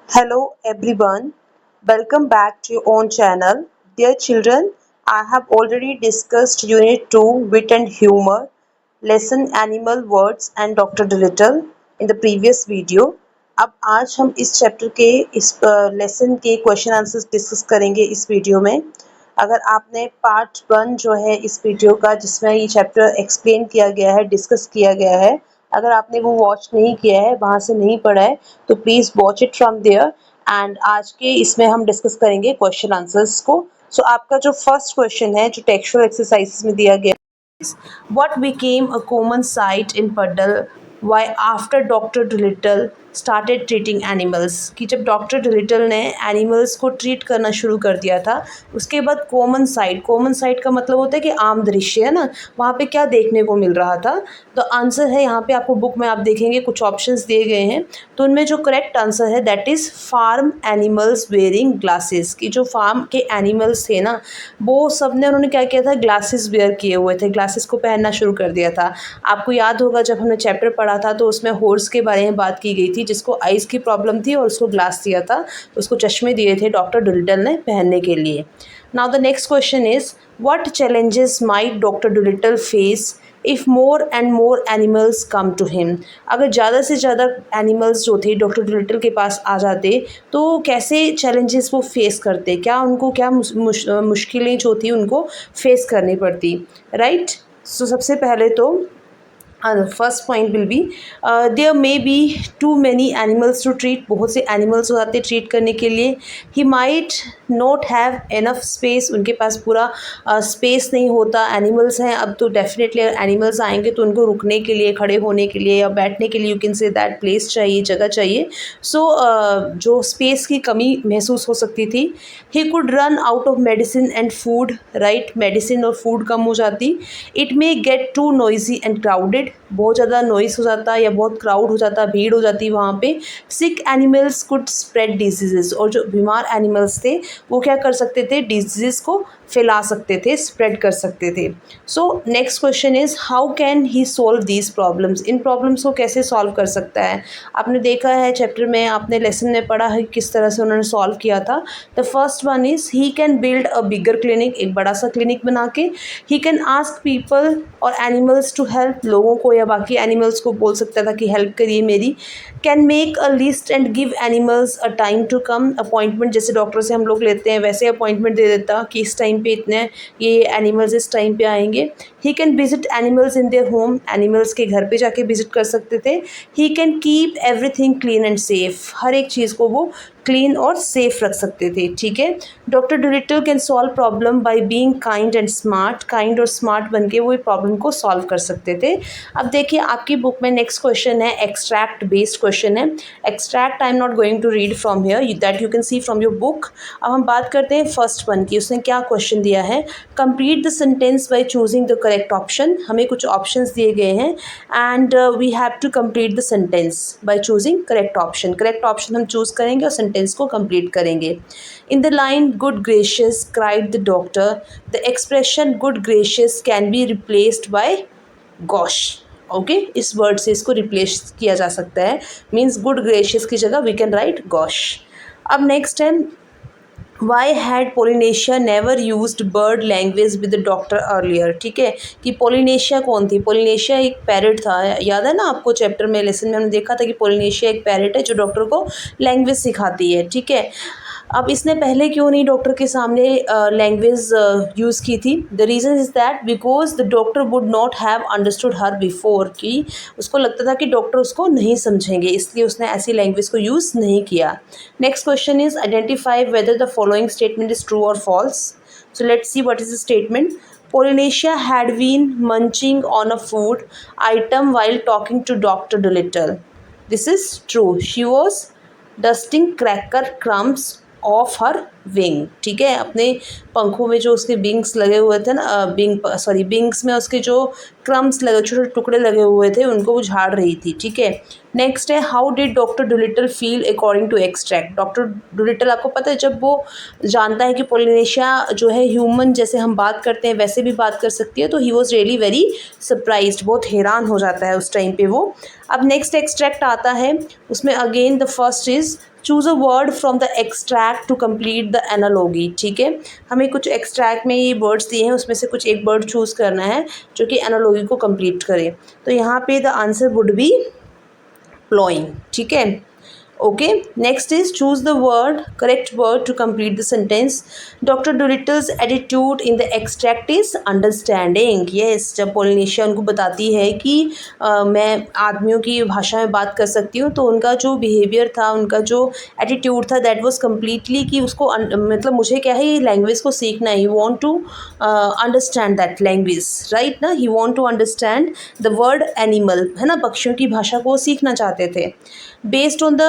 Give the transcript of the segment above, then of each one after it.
Hello everyone, welcome back to your own channel. Dear children, I have already discussed Unit 2 Wit and Humor, lesson Animal Words and Dr. Dolittle in the previous video. अब आज हम इस chapter के इस lesson के question answers discuss करेंगे इस video में। अगर आपने पार्ट 1 जो है इस वीडियो का जिसमें ये चैप्टर एक्सप्लेन किया गया है, डिस्कस किया गया है, अगर आपने वो वॉच नहीं किया है, वहाँ से नहीं पढ़ा है, तो please watch it from there. And आज के इसमें हम डिस्कस करेंगे क्वेश्चन आंसर्स को। सो आपका जो फर्स्ट क्वेश्चन है जो टेक्सचुअल एक्सरसाइजेस में दिया गया, what became a common sight in Puddle why after Dr. Dolittle started treating animals कि जब डॉक्टर डोलिटल ने एनिमल्स को ट्रीट करना शुरू कर दिया था उसके बाद कॉमन साइट का मतलब होता है कि आम दृश्य है ना, वहाँ पे क्या देखने को मिल रहा था। तो आंसर है यहाँ पे आपको बुक में आप देखेंगे कुछ ऑप्शंस दिए गए हैं, तो उनमें जो करेक्ट आंसर है that is farm animals wearing glasses. कि जो फार्म के एनिमल्स थे ना वो सब ने उन्होंने क्या किया था, ग्लासेस वेयर किए हुए थे, ग्लासेस को पहनना शुरू कर दिया था। आपको याद होगा जब हमने चैप्टर पढ़ा था तो उसमें हॉर्स के बारे में बात की गई थी जिसको आइज़ की प्रॉब्लम थी और उसको ग्लास दिया था, उसको चश्मे दिए थे डॉक्टर डोलिटल ने पहनने के लिए। Now the next question is what challenges might Doctor Dolittle face if more and more animals come to him. अगर ज़्यादा से ज़्यादा एनिमल्स जो थे डॉक्टर डोलिटल के पास आ जाते तो कैसे चैलेंजेस वो फेस करते, क्या उनको क्या मुश्किलें जो थी उनको फेस करनी पड़ती, राइट। सो सबसे पहले तो first point will be there may be too many animals to treat. बहुत से एनिमल्स हो जाते ट्रीट करने के लिए। He might not have enough space, उनके पास पूरा स्पेस नहीं होता। एनिमल्स हैं अब तो डेफिनेटली एनिमल्स आएंगे तो उनको रुकने के लिए, खड़े होने के लिए या बैठने के लिए you can say that place चाहिए, जगह चाहिए। सो जो स्पेस की कमी महसूस हो सकती थी। He could run out of medicine and food, right, medicine और फूड कम हो जाती। It may get too noisy and crowded, बहुत ज़्यादा नॉइस हो जाता या बहुत क्राउड हो जाता, भीड़ हो जाती वहाँ पे। सिक एनिमल्स कुड स्प्रेड डिजीजेस, और जो बीमार एनिमल्स थे वो क्या कर सकते थे, डिजीज़ को फैला सकते थे, स्प्रेड कर सकते थे। So next question is how can he solve these problems. In problems को कैसे सॉल्व कर सकता है। आपने देखा है चैप्टर में, आपने लेसन में पढ़ा है किस तरह से उन्होंने सॉल्व किया था। The first one is he can build a bigger clinic, एक बड़ा सा क्लिनिक बना के। ही कैन आस्क पीपल और एनिमल्स टू हेल्प, लोगों को या बाकी एनिमल्स को बोल सकता था कि हेल्प करिए मेरी। Can make a list and give animals a time to come, appointment जैसे डॉक्टर से हम लोग लेते हैं वैसे अपॉइंटमेंट दे देता कि इस टाइम पे इतने ये एनिमल्स इस टाइम पे आएंगे। He can visit animals in their home, animals के घर पे जाके विजिट कर सकते थे। He can keep everything clean and safe, हर एक चीज़ को वो क्लीन और सेफ रख सकते थे, ठीक है। Doctor Dolittle can solve problem by being kind and smart, kind और स्मार्ट बन के वो प्रॉब्लम को सॉल्व कर सकते थे। अब देखिए आपकी बुक में नेक्स्ट क्वेश्चन है, एक्सट्रैक्ट बेस्ड क्वेश्चन है। Extract I am not going to read from here, that you can see from your book. अब हम बात करते हैं फर्स्ट वन की, उसने क्या क्वेश्चन दिया है। Complete the sentence by choosing the correct option, हमें कुछ ऑप्शंस दिए गए हैं and we have to complete the sentence by choosing correct option. Correct option हम चूज करेंगे और सेंटेंस को कंप्लीट करेंगे। In the line good gracious cried the doctor, the expression good gracious can be replaced by gosh. Okay, इस word से इसको replace किया जा सकता है, मीन्स गुड ग्रेशियस की जगह वी कैन राइट गॉश। अब नेक्स्ट है why had Polynesia never used bird language with the doctor earlier. ठीक है, कि पोलिनेशिया कौन थी, पोलिनेशिया एक पैरट था, याद है ना आपको चैप्टर में, लेसन में हमने देखा था कि पोलिनेशिया एक पैरट है जो डॉक्टर को लैंग्वेज सिखाती है, ठीक है। अब इसने पहले क्यों नहीं डॉक्टर के सामने लैंग्वेज यूज़ की थी। The reason is that because the doctor would not have understood her before, कि उसको लगता था कि डॉक्टर उसको नहीं समझेंगे, इसलिए उसने ऐसी लैंग्वेज को यूज़ नहीं किया। Next question is identify whether the following statement is true और false. So let's see what is the statement. Polynesia had been munching on a food item while talking to Dr. Dolittle. This is true. She was dusting cracker crumbs of her wing, ठीक है, अपने पंखों में जो उसके wings लगे हुए थे ना, विंग्स में उसके जो क्रम्स लगे, छोटे छोटे टुकड़े लगे हुए थे, उनको वो झाड़ रही थी, ठीक है। नेक्स्ट है how did doctor Dolittle feel according to extract. Doctor Dolittle, आपको पता है जब वो जानता है कि पोलिनेशिया जो है ह्यूमन जैसे हम बात करते हैं वैसे भी बात कर सकती है, तो he was really very surprised, बहुत हैरान हो जाता है उस टाइम पे वो। अब नेक्स्ट एक्सट्रैक्ट आता है, उसमें again the first is choose a word from the extract to complete the analogy, ठीक है। हमें कुछ एक्सट्रैक्ट में ये वर्ड्स दिए हैं, उसमें से कुछ एक वर्ड चूज़ करना है जो कि एनालॉगी को कंप्लीट करे। तो यहाँ पे the answer would be ploughing, ठीक है। Okay, next is choose the word, correct word to complete the sentence. Doctor Dolittle's attitude in the extract is understanding. Yes, जब पोलिनेशिया उनको बताती है कि मैं आदमियों की भाषा में बात कर सकती हूँ, तो उनका जो बिहेवियर था, उनका जो एटीट्यूड था, दैट वाज कम्प्लीटली कि उसको मतलब मुझे क्या है, ये लैंग्वेज को सीखना है, he want to understand that language, right ना। He want to understand the word animal, है ना, पक्षियों की भाषा को वो सीखना चाहते थे। Based on the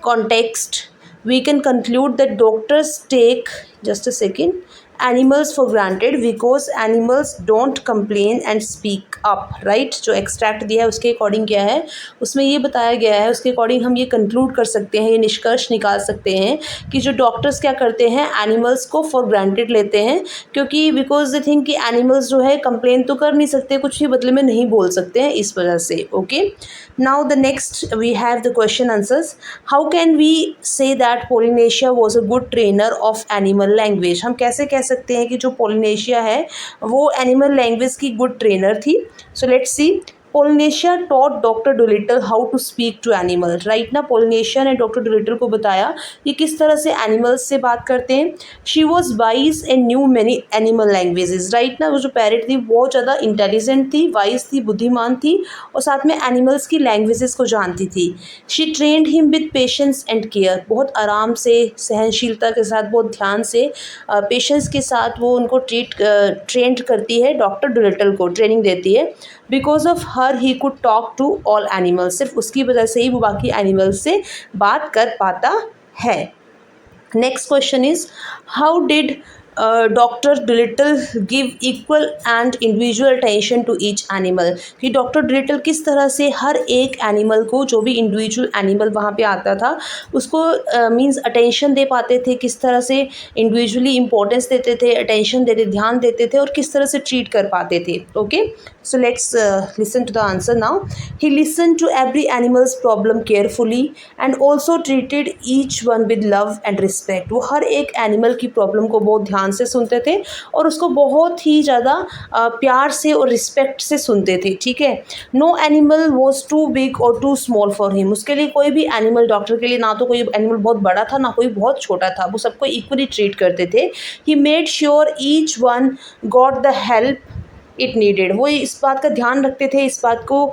context, we can conclude that doctors take, just a second, animals for granted because animals don't complain and speak up, right। जो एक्सट्रैक्ट दिया है उसके अकॉर्डिंग क्या है, उसमें ये बताया गया है, उसके अकॉर्डिंग हम ये कंक्लूड कर सकते हैं, ये निष्कर्ष निकाल सकते हैं कि जो डॉक्टर्स क्या करते हैं, एनिमल्स को फॉर ग्रांटेड लेते हैं, क्योंकि बिकॉज दे थिंक कि एनिमल्स जो है कंप्लेन तो कर नहीं सकते, कुछ भी बदले में नहीं बोल सकते हैं, इस वजह से। Okay, now the next we have the question answers. How can we say that Polynesia was a good trainer of animal language. हम कैसे कह सकते हैं कि जो पोलिनेशिया है वो एनिमल लैंग्वेज की गुड ट्रेनर थी। So let's see, Polynesia taught doctor Dolittle how to speak to animal, right ना। पोलिनेशिया ने डॉक्टर डुलिटल को बताया कि किस तरह से एनिमल्स से बात करते हैं। She was wise and new many animal languages, right ना। वो जो पैरेट थी बहुत ज़्यादा इंटेलिजेंट थी, वाइज थी, बुद्धिमान थी, और साथ में एनिमल्स की लैंग्वेजेस को जानती थी। She trend him with patience and care, बहुत आराम से, सहनशीलता के साथ, बहुत ध्यान से, पेशेंस के साथ वो उनको ट्रेंड करती है, डॉक्टर डुलिटल को ट्रेनिंग देती है। Because of her he could talk to all animals, सिर्फ उसकी वजह से ही वो बाकी एनिमल्स से बात कर पाता है। Next question is how did doctor Dolittle give equal and individual attention to each animal, कि डॉक्टर डुलिटल किस तरह से हर एक एनिमल को, जो भी इंडिविजुअल एनिमल वहाँ पे आता था, उसको मींस अटेंशन दे पाते थे, किस तरह से इंडिविजुअली इंपॉर्टेंस देते थे, अटेंशन देते, ध्यान देते थे, और किस तरह से ट्रीट कर पाते थे। Okay, so let's listen to the answer now. He listen to every animals problem carefully and also treated each one with love and respect. वो हर एक एनिमल की प्रॉब्लम को बहुत ध्यान से सुनते थे और उसको बहुत ही ज़्यादा प्यार से और रिस्पेक्ट से सुनते थे, ठीक है। No animal was too big और टू स्मॉल फॉर हिम, उसके लिए कोई भी एनिमल, डॉक्टर के लिए ना तो कोई एनिमल बहुत बड़ा था ना कोई बहुत छोटा था, वो सबको इक्वली ट्रीट करते थे। He made sure each one got the help it needed, वो इस बात का ध्यान रखते थे, इस बात को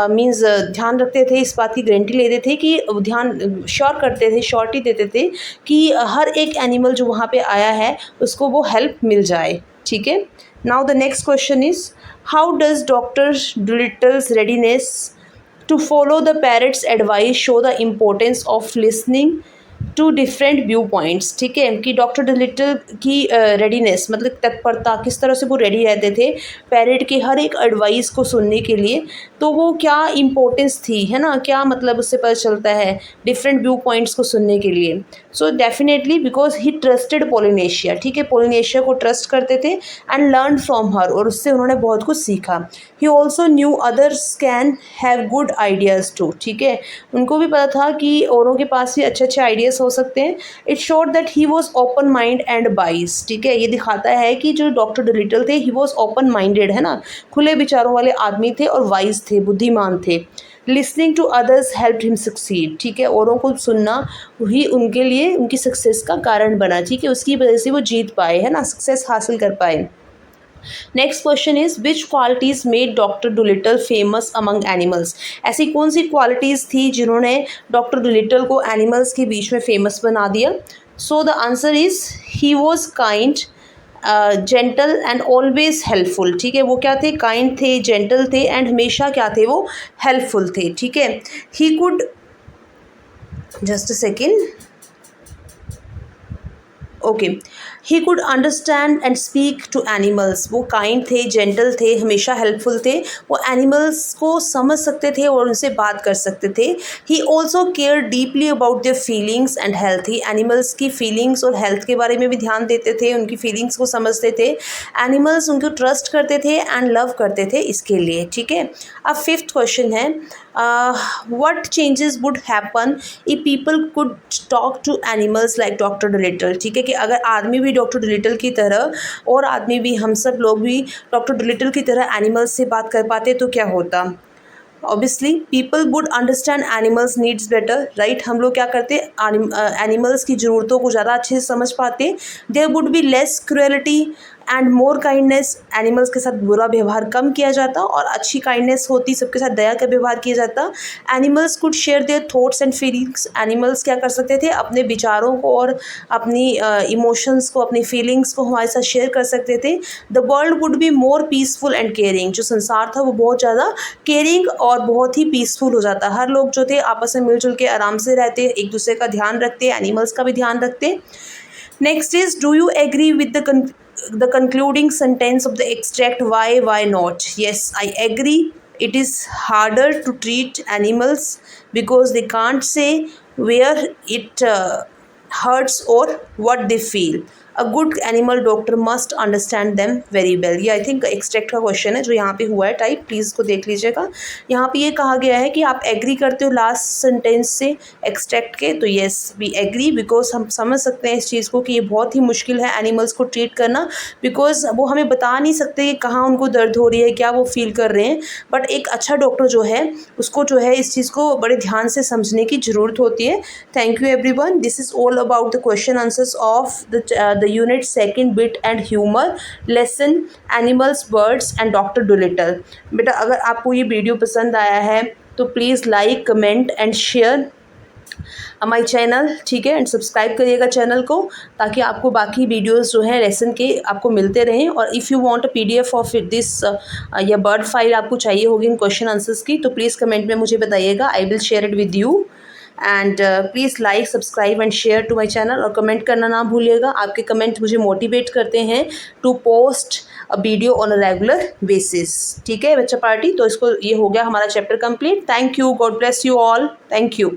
मीन्स ध्यान रखते थे, इस बात की गारंटी लेते थे कि ध्यान श्योर करते थे, श्योरिटी देते थे कि हर एक एनिमल जो वहाँ पे आया है उसको वो हेल्प मिल जाए, ठीक है। Now the next question is how does Doctor Dolittle's readiness to follow the parrot's advice show the importance of listening to different view points, ठीक है। कि डॉक्टर डुलिटल की रेडीनेस मतलब तत्परता, किस तरह से वो रेडी रहते थे पैरेट की हर एक एडवाइस को सुनने के लिए, तो वो क्या इम्पोर्टेंस थी, है ना, क्या मतलब उससे पता चलता है डिफरेंट व्यू पॉइंट्स को सुनने के लिए। So definitely because he trusted Polynesia, ठीक है, पोलिनेशिया को ट्रस्ट करते थे एंड लर्न फ्रॉम हर, और उससे उन्होंने बहुत कुछ सीखा। He also knew others can have good ideas too, ठीक है, उनको भी पता था कि औरों के पास भी अच्छे अच्छे आइडियाज़ हो सकते हैं। It showed that he was open mind and बाइस, ठीक है, ये दिखाता है कि जो डॉक्टर डुलिटल थे ही वॉज ओपन माइंडेड, है ना, खुले विचारों वाले आदमी थे और वाइज थे, बुद्धिमान थे। Listening to others help him succeed, ठीक है, औरों को सुनना ही उनके लिए उनकी सक्सेस का कारण बना, ठीक है, उसकी वजह से वो जीत पाए, है ना, सक्सेस हासिल कर पाए। Next question is which qualities made doctor Dolittle famous among animals, ऐसी कौन सी क्वालिटीज़ थी जिन्होंने डॉक्टर डुलिटल को एनिमल्स के बीच में फेमस बना दिया। So the answer is he was kind, gentle and always helpful, ठीक है, वो क्या थे, काइंड थे, जेंटल थे एंड हमेशा क्या थे, वो हेल्पफुल थे, ठीक है। He could, just a second, okay, he could understand and speak to animals, वो काइंड थे, जेंटल थे, हमेशा हेल्पफुल थे, वो एनिमल्स को समझ सकते थे और उनसे बात कर सकते थे। He also care deeply about their feelings and health, he animals की फीलिंग्स और हेल्थ के बारे में भी ध्यान देते थे, उनकी फीलिंग्स को समझते थे, एनिमल्स उनको ट्रस्ट करते थे एंड लव करते थे इसके लिए। ठीक है, अब फिफ्थ क्वेश्चन है, what changes would happen if people could talk to animals like Doctor Dolittle. ठीक है, कि अगर आदमी भी डॉक्टर डोलिटल की तरह और आदमी भी, हम सब लोग भी डॉक्टर डोलिटल की तरह एनिमल्स से बात कर पाते तो क्या होता। Obviously people would understand animals needs better, right. हम लोग क्या करते, एनिमल्स की ज़रूरतों को ज़्यादा अच्छे से समझ पाते। There would be less cruelty and more kindness, animals के साथ बुरा व्यवहार कम किया जाता और अच्छी काइंडनेस होती, सबके साथ दया का व्यवहार किया जाता। Animals could share their thoughts and feelings, animals क्या कर सकते थे, अपने विचारों को और अपनी इमोशंस को, अपनी फीलिंग्स को हमारे साथ शेयर कर सकते थे। The world would be more peaceful and caring, जो संसार था वो बहुत ज़्यादा केयरिंग और बहुत ही पीसफुल हो जाता। हर लोग जो थे आपस में मिलजुल के आराम से रहते, एक दूसरे का ध्यान रखते, एनिमल्स का भी ध्यान रखते। Next is, do you agree with the concluding sentence of the extract, why not? Yes, I agree. It is harder to treat animals because they can't say where it hurts or what they feel. A good animal doctor must understand them very well. ये I think extract का question है जो यहाँ पे हुआ है type, please इसको देख लीजिएगा। यहाँ पे ये कहा गया है कि आप एग्री करते हो लास्ट सेंटेंस से एक्सट्रैक्ट के, तो येस वी एग्री, बिकॉज हम समझ सकते हैं इस चीज़ को कि ये बहुत ही मुश्किल है एनिमल्स को ट्रीट करना, बिकॉज वो हमें बता नहीं सकते कि कहाँ उनको दर्द हो रही है, क्या वो फील कर रहे हैं। बट एक अच्छा डॉक्टर जो है उसको जो है इस चीज़ को बड़े ध्यान से समझने की ज़रूरत होती है। Thank you everyone, this is all about the question answers of the unit second bit and humour lesson animals birds and doctor Dolittle. बेटा अगर आपको ये वीडियो पसंद आया है तो please like comment and share my channel, ठीक है, एंड सब्सक्राइब करिएगा चैनल को, ताकि आपको बाकी वीडियोस जो हैं लेसन के आपको मिलते रहें। और if you want a PDF of this या बर्ड फाइल आपको चाहिए होगी इन क्वेश्चन आंसर्स की, तो प्लीज़ कमेंट में मुझे बताइएगा, I will share it with you. And please like subscribe and share to my channel, और कमेंट करना ना भूलिएगा। आपके कमेंट मुझे मोटिवेट करते हैं to post a video on a regular basis. ठीक है बच्चा पार्टी, तो इसको ये हो गया हमारा chapter complete. Thank you, God bless you all, thank you.